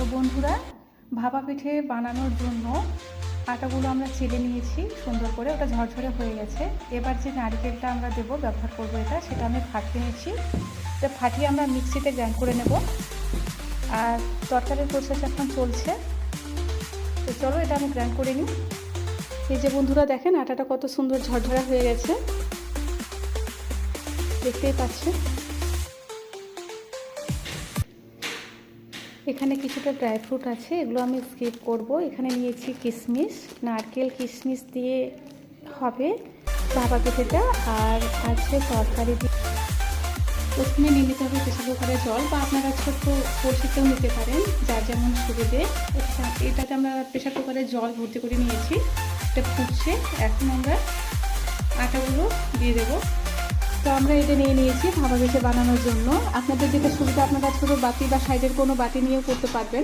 তো বন্ধুরা, ভাপা পিঠে বানানোর জন্য আটাগুলো আমরা চেলে নিয়েছি সুন্দর করে, ওটা ঝরঝরে হয়ে গেছে। এবার যে নারকেলটা আমরা ব্যবহার করবো সেটা আমি ফাটিয়ে নিয়েছি। এটা ফাটিয়ে আমরা মিক্সিতে গ্রাইন্ড করে নেব। আর তরকারির প্রসেস এখন চলছে, তো চলো এটা আমি গ্রাইন্ড করে নিই। এই যে বন্ধুরা দেখেন, আটাটা কত সুন্দর ঝরঝরা হয়ে গেছে, দেখতেই পাচ্ছেন। এখানে কিছুটা ড্রাই ফ্রুট আছে, এগুলো আমি স্কিপ করব। এখানে নিয়েছি কিশমিশ, নারকেল কিশমিশ দিয়ে হবে ভাপা পিঠেটা। আর আছে তরকারি দিয়ে, প্রথমে নিয়ে নিতে হবে প্রেসার কুকারে জল, বা আপনারা ছোট্ট কলসিতেও নিতে পারেন, যার যেমন সুবিধে। এটাতে আমরা প্রেসার কুকারে জল ভর্তি করে নিয়েছি, এটা ফুটছে। এখন আমরা আটাগুলো দিয়ে দেবো। তো আমরা এটা নিয়ে নিয়েছি ভাপা পিঠে বানানোর জন্য। আপনাদের যেটা সুবিধা, আপনারা ছোটো বাটি বা সাইডের কোনো বাটি নিয়েও করতে পারবেন।